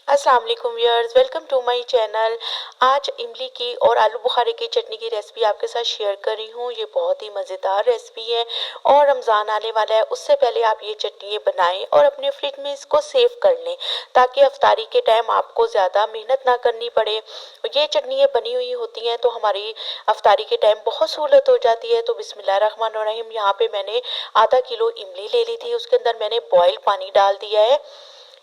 अस्सलाम वालेकुम viewers, welcome to my channel. आज इमली की और आलू बुखारे की चटनी की रेसिपी आपके साथ शेयर कर रही हूँ। ये बहुत ही मज़ेदार रेसिपी है और रमज़ान आने वाला है, उससे पहले आप ये चटनी बनाएं और अपने फ्रिज में इसको सेव कर लें ताकि अफ्तारी के टाइम आपको ज़्यादा मेहनत ना करनी पड़े। ये चटनी बनी हुई होती हैं तो हमारी अफ्तारी के टाइम बहुत सहूलत हो जाती है। तो बिस्मिल्लाहिर्रहमानिर्रहीम, यहाँ पे मैंने आधा किलो इमली ले ली थी, उसके अंदर मैंने बॉयल पानी डाल दिया है।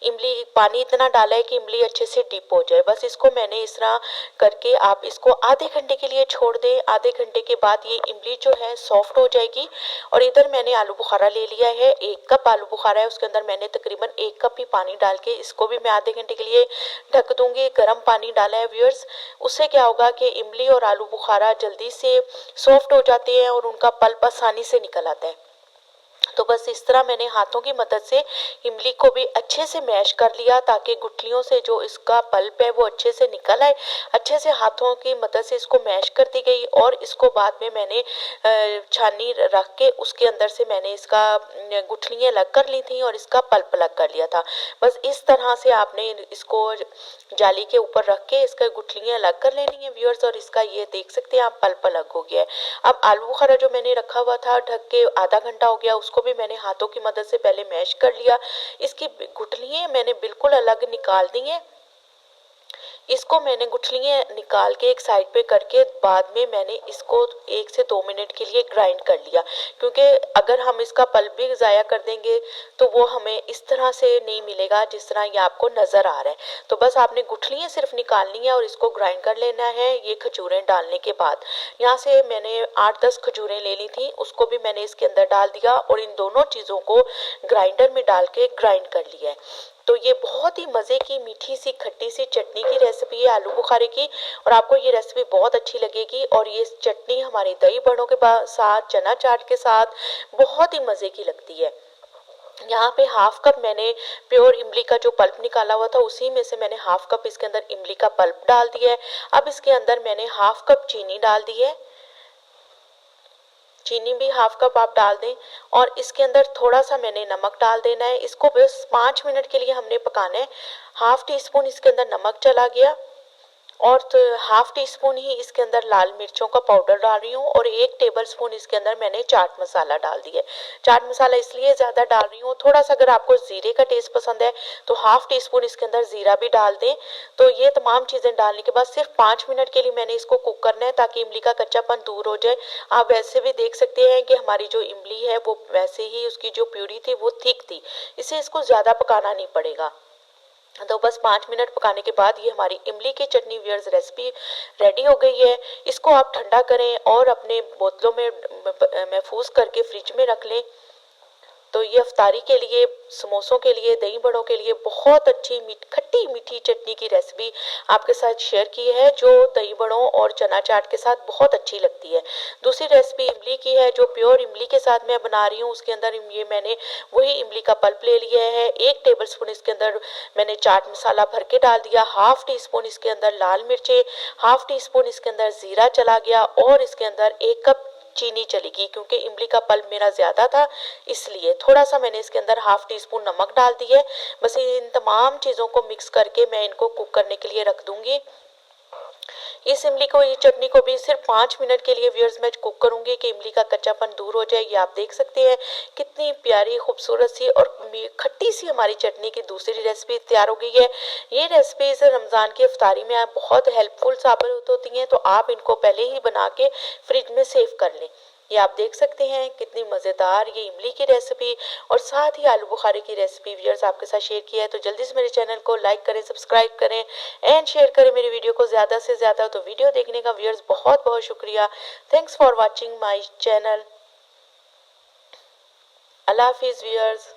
इमली पानी इतना डाला है कि इमली अच्छे से डिप हो जाए। बस इसको मैंने इस तरह करके आप इसको आधे घंटे के लिए छोड़ दें। आधे घंटे के बाद ये इमली जो है सॉफ्ट हो जाएगी। और इधर मैंने आलू बुखारा ले लिया है, 1 कप आलू बुखारा है, उसके अंदर मैंने तकरीबन 1 कप ही पानी डाल के इसको भी मैं आधे घंटे के लिए ढक दूंगी। गर्म पानी डाला है व्यूअर्स, उससे क्या होगा कि इमली और आलू बुखारा जल्दी से सॉफ्ट हो जाते हैं और उनका पल्प आसानी से निकल आता है। तो बस इस तरह मैंने हाथों की मदद से इमली को भी अच्छे से मैश कर लिया ताकि गुठलियों से जो इसका पल्प है वो अच्छे से निकल आए। अच्छे से हाथों की मदद से इसको मैश करती गई और इसको बाद में मैंने छाननी रख के उसके अंदर से मैंने इसका गुठलियाँ अलग कर ली थी और इसका पल्प अलग कर लिया था। बस इस तरह से आपने इसको जाली के ऊपर रख के इसका गुठलियाँ अलग कर लेनी है व्यूअर्स। और इसका ये देख सकते हैं आप, पल्प अलग हो गया है। अब आलू बुखारा जो मैंने रखा हुआ था ढक के आधा घंटा हो गया, उसको भी मैंने हाथों की मदद से पहले मैश कर लिया। इसकी गुठलियाँ मैंने बिल्कुल अलग निकाल दी हैं। इसको मैंने गुठलियाँ निकाल के एक साइड पे करके बाद में मैंने इसको 1 से 2 मिनट के लिए ग्राइंड कर लिया, क्योंकि अगर हम इसका पल्प भी ज़ाया कर देंगे तो वो हमें इस तरह से नहीं मिलेगा जिस तरह ये आपको नज़र आ रहा है। तो बस आपने गुठलियाँ सिर्फ निकालनी है और इसको ग्राइंड कर लेना है। ये खजूरें डालने के बाद यहाँ से मैंने 8-10 खजूरें ले ली थी, उसको भी मैंने इसके अंदर डाल दिया और इन दोनों चीज़ों को ग्राइंडर में डाल के ग्राइंड कर लिया है। तो ये बहुत ही मज़े की मीठी सी खट्टी सी चटनी की रेसिपी है आलू बुखारे की, और आपको ये रेसिपी बहुत अच्छी लगेगी। और ये चटनी हमारे दही बड़ों के साथ, चना चाट के साथ बहुत ही मज़े की लगती है। यहाँ पे 1/2 कप मैंने प्योर इमली का जो पल्प निकाला हुआ था उसी में से मैंने 1/2 कप इसके अंदर इमली का पल्प डाल दिया है। अब इसके अंदर मैंने 1/2 कप चीनी डाल दी है, चीनी भी 1/2 कप आप डाल दें। और इसके अंदर थोड़ा सा मैंने नमक डाल देना है। इसको बस 5 मिनट के लिए हमने पकाना है। 1/2 टी-स्पून इसके अंदर नमक चला गया और 1/2 टी-स्पून ही इसके अंदर लाल मिर्चों का पाउडर डाल रही हूँ और 1 टेबल स्पून इसके अंदर मैंने चाट मसाला डाल दिया है। चाट मसाला इसलिए ज़्यादा डाल रही हूँ, थोड़ा सा अगर आपको ज़ीरे का टेस्ट पसंद है तो 1/2 टी-स्पून इसके अंदर ज़ीरा भी डाल दें। तो ये तमाम चीज़ें डालने के बाद सिर्फ 5 मिनट के लिए मैंने इसको कुक करना है ताकि इमली का कच्चापन दूर हो जाए। आप वैसे भी देख सकते हैं कि हमारी जो इमली है वो वैसे ही उसकी जो प्यूरी थी वो थिक थी, इससे इसको ज़्यादा पकाना नहीं पड़ेगा। तो बस 5 मिनट पकाने के बाद ये हमारी इमली की चटनी व्यूअर्स रेसिपी रेडी हो गई है। इसको आप ठंडा करें और अपने बोतलों में महफूज करके फ्रिज में रख लें। तो ये अफ्तारी के लिए, समोसों के लिए, दही बड़ों के लिए बहुत अच्छी खट्टी मीठी चटनी की रेसिपी आपके साथ शेयर की है, जो दही बड़ों और चना चाट के साथ बहुत अच्छी लगती है। दूसरी रेसिपी इमली की है जो प्योर इमली के साथ मैं बना रही हूँ। उसके अंदर ये मैंने वही इमली का पल्प ले लिया है, 1 टेबल स्पून इसके अंदर मैंने चाट मसाला भर के डाल दिया, 1/2 टी-स्पून इसके अंदर लाल मिर्चें, 1/2 टी-स्पून इसके अंदर ज़ीरा चला गया और इसके अंदर 1 कप चीनी चलेगी, क्योंकि इमली का पल्प मेरा ज़्यादा था इसलिए थोड़ा सा मैंने इसके अंदर 1/2 टी-स्पून नमक डाल दी है। बस इन तमाम चीज़ों को मिक्स करके मैं इनको कुक करने के लिए रख दूंगी। इस इमली को, ये चटनी को भी सिर्फ 5 मिनट के लिए व्यूअर्स मैं कुक करूंगी कि इमली का कच्चापन दूर हो जाए। ये आप देख सकते हैं कितनी प्यारी खूबसूरत सी और खट्टी सी हमारी चटनी की दूसरी रेसिपी तैयार हो गई है। ये रेसिपीज रमज़ान की इफ्तारी में आप बहुत हेल्पफुल साबित होती हैं, तो आप इनको पहले ही बना के फ्रिज में सेव कर लें। ये आप देख सकते हैं कितनी मज़ेदार ये इमली की रेसिपी और साथ ही आलू बुखारे की रेसिपी व्यूअर्स आपके साथ शेयर किया है। तो जल्दी से मेरे चैनल को लाइक करें, सब्सक्राइब करें एंड शेयर करें मेरी वीडियो को ज़्यादा से ज़्यादा। तो वीडियो देखने का व्यूअर्स बहुत बहुत शुक्रिया। Thanks for watching my channel. Allah हाफिज़ व्यूअर्स।